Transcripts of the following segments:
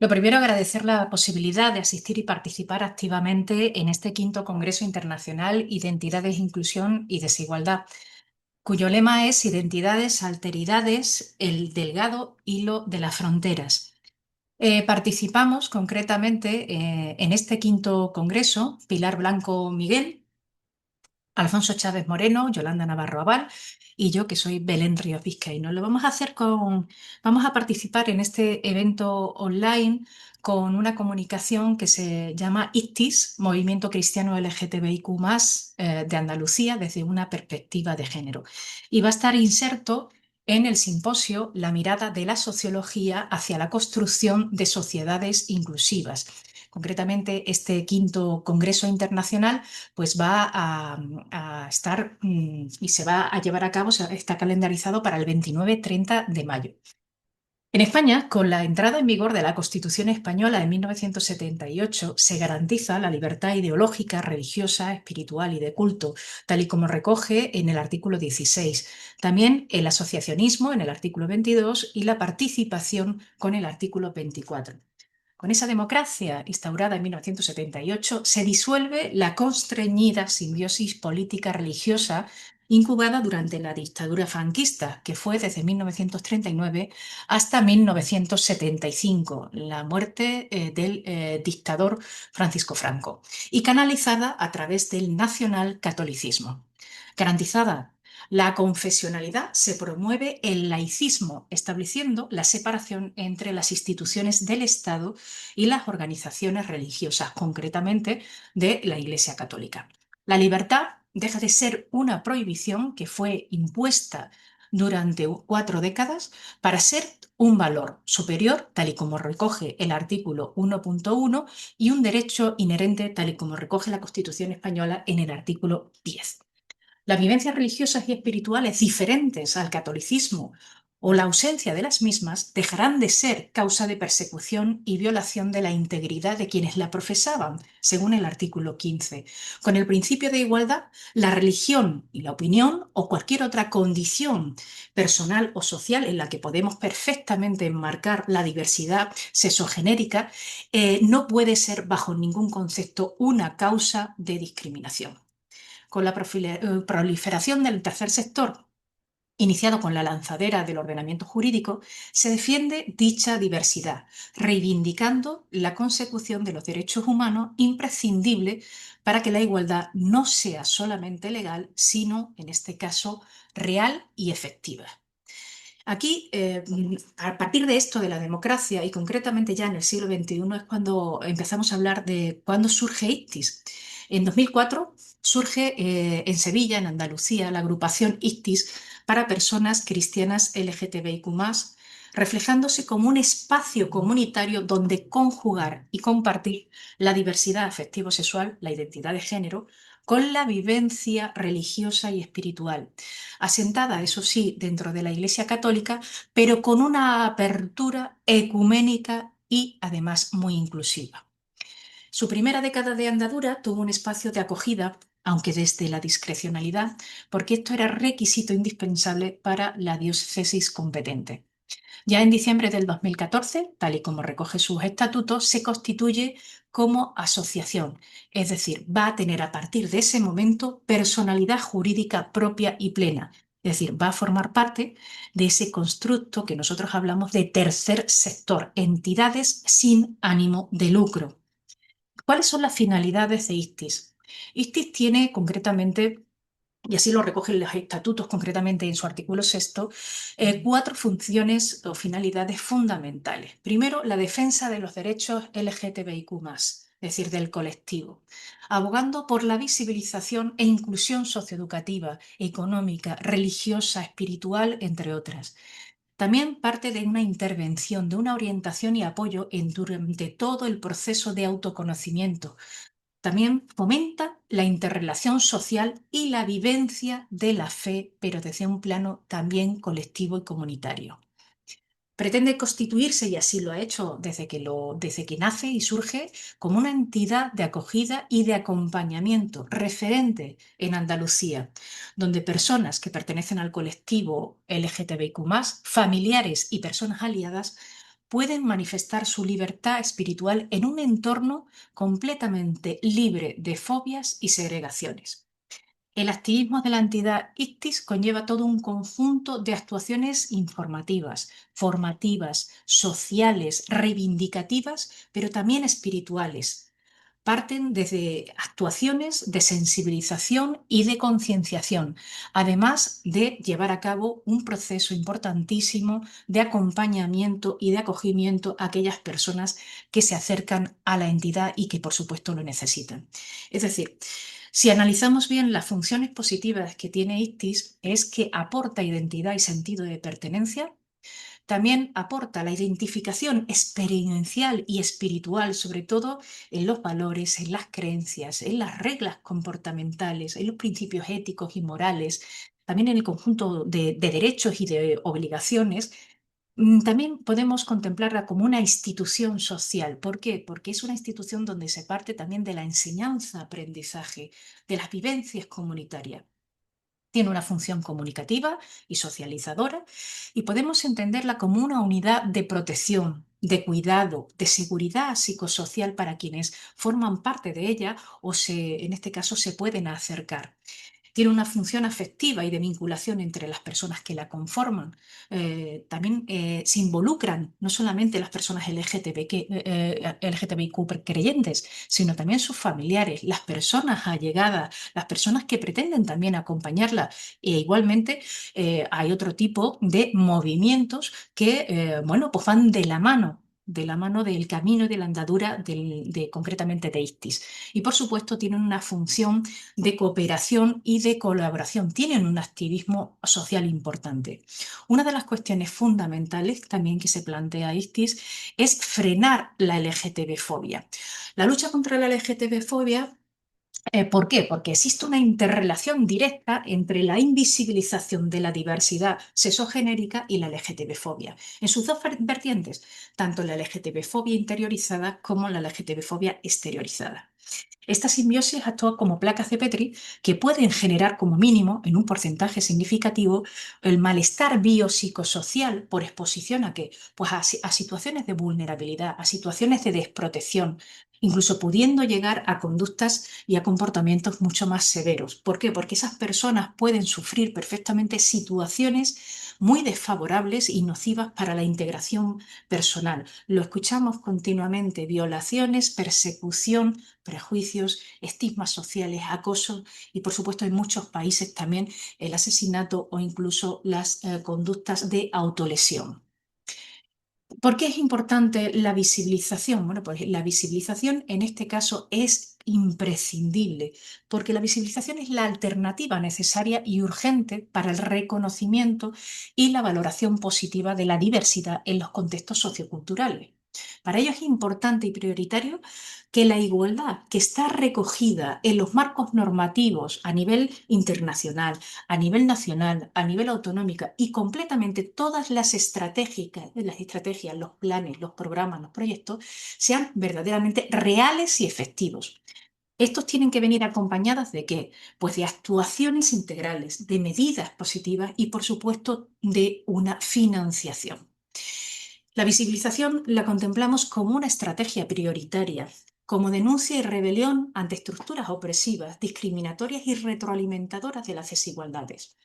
Lo primero, agradecer la posibilidad de asistir y participar activamente en este quinto Congreso Internacional Identidades, Inclusión y Desigualdad, cuyo lema es Identidades, Alteridades, el delgado hilo de las fronteras. Participamos concretamente en este quinto Congreso Pilar Blanco Miguel, Alfonso Chávez Moreno, Yolanda Navarro Abal y yo, que soy Belén Ríos Vizcaíno. Vamos a participar en este evento online con una comunicación que se llama ICTIS, Movimiento Cristiano LGTBIQ+, de Andalucía, desde una perspectiva de género. Y va a estar inserto en el simposio La mirada de la sociología hacia la construcción de sociedades inclusivas. Concretamente, este quinto Congreso Internacional pues va a estar y se va a llevar a cabo, está calendarizado para el 29-30 de mayo. En España, con la entrada en vigor de la Constitución española en 1978, se garantiza la libertad ideológica, religiosa, espiritual y de culto, tal y como recoge en el artículo 16. También el asociacionismo en el artículo 22 y la participación con el artículo 24. Con esa democracia instaurada en 1978 se disuelve la constreñida simbiosis política religiosa incubada durante la dictadura franquista, que fue desde 1939 hasta 1975, la muerte del dictador Francisco Franco, y canalizada a través del nacionalcatolicismo. Garantizada la confesionalidad, se promueve el laicismo, estableciendo la separación entre las instituciones del Estado y las organizaciones religiosas, concretamente de la Iglesia Católica. La libertad deja de ser una prohibición que fue impuesta durante 4 décadas para ser un valor superior, tal y como recoge el artículo 1.1, y un derecho inherente, tal y como recoge la Constitución española en el artículo 10. Las vivencias religiosas y espirituales diferentes al catolicismo o la ausencia de las mismas dejarán de ser causa de persecución y violación de la integridad de quienes la profesaban, según el artículo 15. Con el principio de igualdad, la religión y la opinión o cualquier otra condición personal o social en la que podemos perfectamente enmarcar la diversidad sexogenérica no puede ser bajo ningún concepto una causa de discriminación. Con la proliferación del tercer sector, iniciado con la lanzadera del ordenamiento jurídico, se defiende dicha diversidad, reivindicando la consecución de los derechos humanos imprescindible para que la igualdad no sea solamente legal, sino, en este caso, real y efectiva. Aquí, a partir de esto de la democracia, y concretamente ya en el siglo XXI, es cuando empezamos a hablar de cuándo surge ICTIS. En 2004 surge en Sevilla, en Andalucía, la agrupación ICTIS para personas cristianas LGTBIQ+, reflejándose como un espacio comunitario donde conjugar y compartir la diversidad afectivo-sexual, la identidad de género, con la vivencia religiosa y espiritual, asentada, eso sí, dentro de la Iglesia Católica, pero con una apertura ecuménica y además muy inclusiva. Su primera década de andadura tuvo un espacio de acogida, aunque desde la discrecionalidad, porque esto era requisito indispensable para la diócesis competente. Ya en diciembre del 2014, tal y como recoge sus estatutos, se constituye como asociación, es decir, va a tener a partir de ese momento personalidad jurídica propia y plena, es decir, va a formar parte de ese constructo que nosotros hablamos de tercer sector, entidades sin ánimo de lucro. ¿Cuáles son las finalidades de ICTIS? ICTIS tiene concretamente, y así lo recogen los estatutos concretamente en su artículo sexto, 4 funciones o finalidades fundamentales. Primero, la defensa de los derechos LGTBIQ+, es decir, del colectivo, abogando por la visibilización e inclusión socioeducativa, económica, religiosa, espiritual, entre otras. También parte de una intervención, de una orientación y apoyo durante todo el proceso de autoconocimiento. También fomenta la interrelación social y la vivencia de la fe, pero desde un plano también colectivo y comunitario. Pretende constituirse, y así lo ha hecho desde que nace y surge, como una entidad de acogida y de acompañamiento referente en Andalucía, donde personas que pertenecen al colectivo LGTBIQ+, familiares y personas aliadas, pueden manifestar su libertad espiritual en un entorno completamente libre de fobias y segregaciones. El activismo de la entidad ICTIS conlleva todo un conjunto de actuaciones informativas, formativas, sociales, reivindicativas, pero también espirituales. Parten desde actuaciones de sensibilización y de concienciación, además de llevar a cabo un proceso importantísimo de acompañamiento y de acogimiento a aquellas personas que se acercan a la entidad y que por supuesto lo necesitan. Es decir, si analizamos bien las funciones positivas que tiene ICTIS, es que aporta identidad y sentido de pertenencia. También aporta la identificación experiencial y espiritual, sobre todo en los valores, en las creencias, en las reglas comportamentales, en los principios éticos y morales, también en el conjunto de derechos y de obligaciones. También podemos contemplarla como una institución social. ¿Por qué? Porque es una institución donde se parte también de la enseñanza-aprendizaje, de las vivencias comunitarias. Tiene una función comunicativa y socializadora y podemos entenderla como una unidad de protección, de cuidado, de seguridad psicosocial para quienes forman parte de ella o en este caso se pueden acercar. Tiene una función afectiva y de vinculación entre las personas que la conforman. También se involucran no solamente las personas LGTBIQ creyentes, sino también sus familiares, las personas allegadas, las personas que pretenden también acompañarla. E igualmente hay otro tipo de movimientos que, bueno, pues van de la mano del camino y de la andadura concretamente de ICTIS. Y por supuesto tienen una función de cooperación y de colaboración, tienen un activismo social importante. Una de las cuestiones fundamentales también que se plantea ICTIS es frenar la LGTB-fobia. La lucha contra la LGTB-fobia. ¿Por qué? Porque existe una interrelación directa entre la invisibilización de la diversidad sexogenérica y la LGTB-fobia, en sus dos vertientes, tanto la LGTB-fobia interiorizada como la LGTB-fobia exteriorizada. Esta simbiosis actúa como placas de Petri que pueden generar como mínimo, en un porcentaje significativo, el malestar biopsicosocial por exposición a qué? Pues a situaciones de vulnerabilidad, a situaciones de desprotección, incluso pudiendo llegar a conductas y a comportamientos mucho más severos. ¿Por qué? Porque esas personas pueden sufrir perfectamente situaciones muy desfavorables y nocivas para la integración personal. Lo escuchamos continuamente: violaciones, persecución, prejuicios, estigmas sociales, acoso y, por supuesto, en muchos países también el asesinato o incluso las conductas de autolesión. ¿Por qué es importante la visibilización? Bueno, pues la visibilización en este caso es imprescindible, porque la visibilización es la alternativa necesaria y urgente para el reconocimiento y la valoración positiva de la diversidad en los contextos socioculturales. Para ello es importante y prioritario que la igualdad que está recogida en los marcos normativos a nivel internacional, a nivel nacional, a nivel autonómico y completamente todas las estrategias, los planes, los programas, los proyectos sean verdaderamente reales y efectivos. Estos tienen que venir acompañados ¿de qué? Pues de actuaciones integrales, de medidas positivas y, por supuesto, de una financiación. La visibilización la contemplamos como una estrategia prioritaria, como denuncia y rebelión ante estructuras opresivas, discriminatorias y retroalimentadoras de las desigualdades.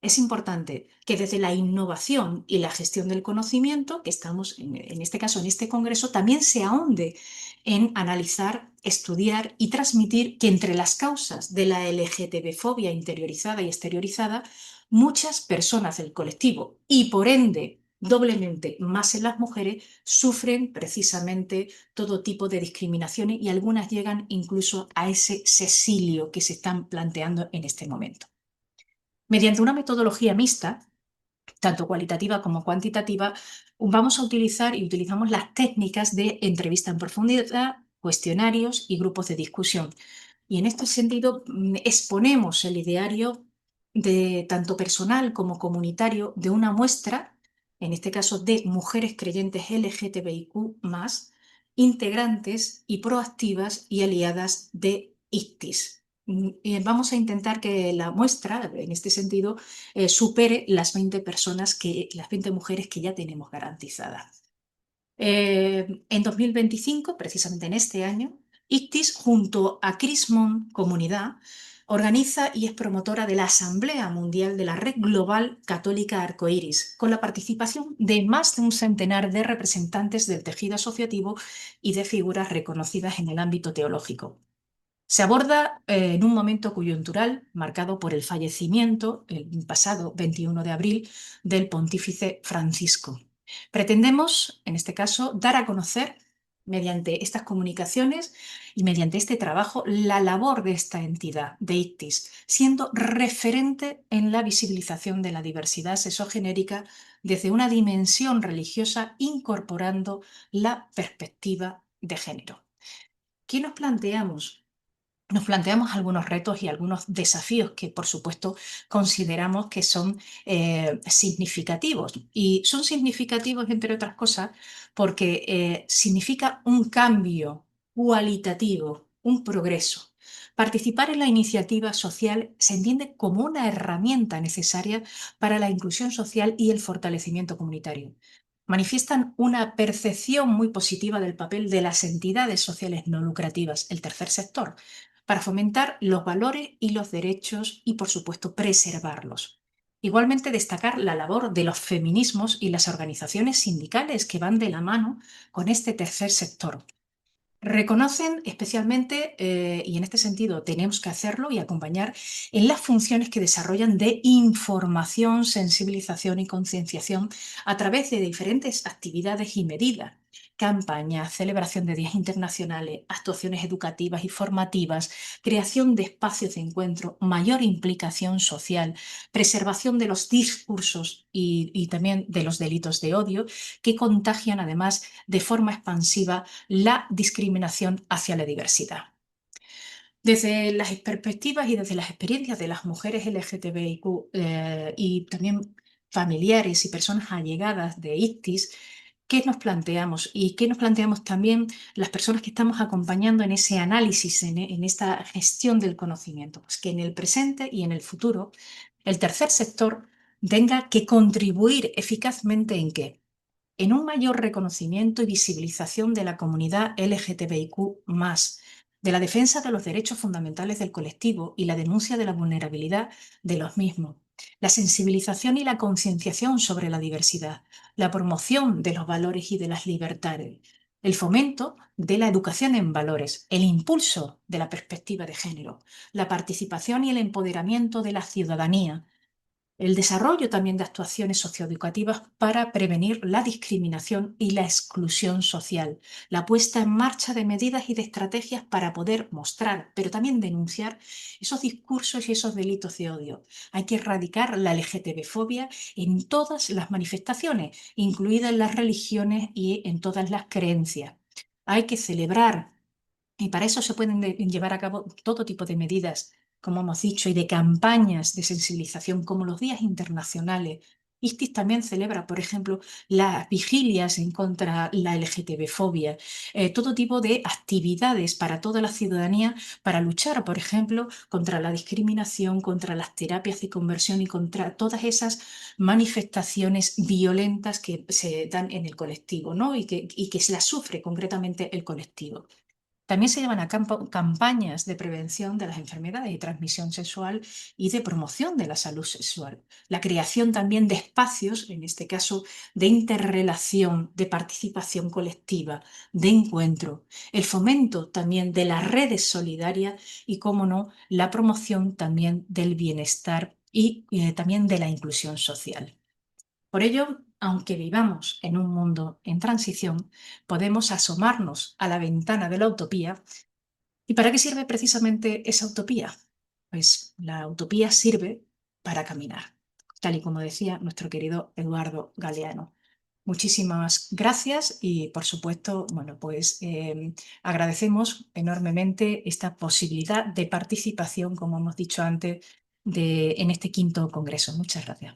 Es importante que desde la innovación y la gestión del conocimiento, que estamos en este caso en este congreso, también se ahonde en analizar, estudiar y transmitir que entre las causas de la LGTB-fobia interiorizada y exteriorizada, muchas personas del colectivo y por ende doblemente más en las mujeres sufren precisamente todo tipo de discriminaciones y algunas llegan incluso a ese sexilio que se están planteando en este momento. Mediante una metodología mixta, tanto cualitativa como cuantitativa, vamos a utilizar y utilizamos las técnicas de entrevista en profundidad, cuestionarios y grupos de discusión. Y en este sentido, exponemos el ideario de tanto personal como comunitario de una muestra, en este caso de mujeres creyentes LGTBIQ+, integrantes y proactivas y aliadas de ICTIS. Vamos a intentar que la muestra, en este sentido, supere las 20 personas las 20 mujeres que ya tenemos garantizadas. En 2025, precisamente en este año, ICTIS, junto a Crismon Comunidad, organiza y es promotora de la Asamblea Mundial de la Red Global Católica Arcoíris, con la participación de más de un centenar de representantes del tejido asociativo y de figuras reconocidas en el ámbito teológico. Se aborda en un momento coyuntural marcado por el fallecimiento, el pasado 21 de abril, del pontífice Francisco. Pretendemos, en este caso, dar a conocer, mediante estas comunicaciones y mediante este trabajo, la labor de esta entidad, de ICTIS, siendo referente en la visibilización de la diversidad sexogenérica desde una dimensión religiosa, incorporando la perspectiva de género. ¿Qué nos planteamos? Nos planteamos algunos retos y algunos desafíos que, por supuesto, consideramos que son significativos. Y son significativos, entre otras cosas, porque significa un cambio cualitativo, un progreso. Participar en la iniciativa social se entiende como una herramienta necesaria para la inclusión social y el fortalecimiento comunitario. Manifiestan una percepción muy positiva del papel de las entidades sociales no lucrativas, el tercer sector, para fomentar los valores y los derechos y, por supuesto, preservarlos. Igualmente, destacar la labor de los feminismos y las organizaciones sindicales que van de la mano con este tercer sector. Reconocen especialmente, y en este sentido tenemos que hacerlo y acompañar, en las funciones que desarrollan de información, sensibilización y concienciación a través de diferentes actividades y medidas, campañas, celebración de días internacionales, actuaciones educativas y formativas, creación de espacios de encuentro, mayor implicación social, preservación de los discursos y también de los delitos de odio que contagian además de forma expansiva la discriminación hacia la diversidad. Desde las perspectivas y desde las experiencias de las mujeres LGTBIQ y también familiares y personas allegadas de ICTIS, ¿qué nos planteamos? Y qué nos planteamos también las personas que estamos acompañando en ese análisis, en esta gestión del conocimiento. Pues que en el presente y en el futuro el tercer sector tenga que contribuir eficazmente ¿en qué? En un mayor reconocimiento y visibilización de la comunidad LGTBIQ+, de la defensa de los derechos fundamentales del colectivo y la denuncia de la vulnerabilidad de los mismos, la sensibilización y la concienciación sobre la diversidad, la promoción de los valores y de las libertades, el fomento de la educación en valores, el impulso de la perspectiva de género, la participación y el empoderamiento de la ciudadanía, el desarrollo también de actuaciones socioeducativas para prevenir la discriminación y la exclusión social, la puesta en marcha de medidas y de estrategias para poder mostrar, pero también denunciar esos discursos y esos delitos de odio. Hay que erradicar la LGTB-fobia en todas las manifestaciones, incluidas las religiones y en todas las creencias. Hay que celebrar y para eso se pueden llevar a cabo todo tipo de medidas, como hemos dicho, y de campañas de sensibilización, como los días internacionales. ISTIS también celebra, por ejemplo, las vigilias en contra la LGTB-fobia, todo tipo de actividades para toda la ciudadanía para luchar, por ejemplo, contra la discriminación, contra las terapias de conversión y contra todas esas manifestaciones violentas que se dan en el colectivo, ¿no? y que se las sufre concretamente el colectivo. También se llevan a cabo campañas de prevención de las enfermedades de transmisión sexual y de promoción de la salud sexual. La creación también de espacios, en este caso, de interrelación, de participación colectiva, de encuentro. El fomento también de las redes solidarias y, cómo no, la promoción también del bienestar y también de la inclusión social. Por ello, aunque vivamos en un mundo en transición, podemos asomarnos a la ventana de la utopía. ¿Y para qué sirve precisamente esa utopía? Pues la utopía sirve para caminar, tal y como decía nuestro querido Eduardo Galeano. Muchísimas gracias y, por supuesto, bueno, pues agradecemos enormemente esta posibilidad de participación, como hemos dicho antes, en este quinto congreso. Muchas gracias.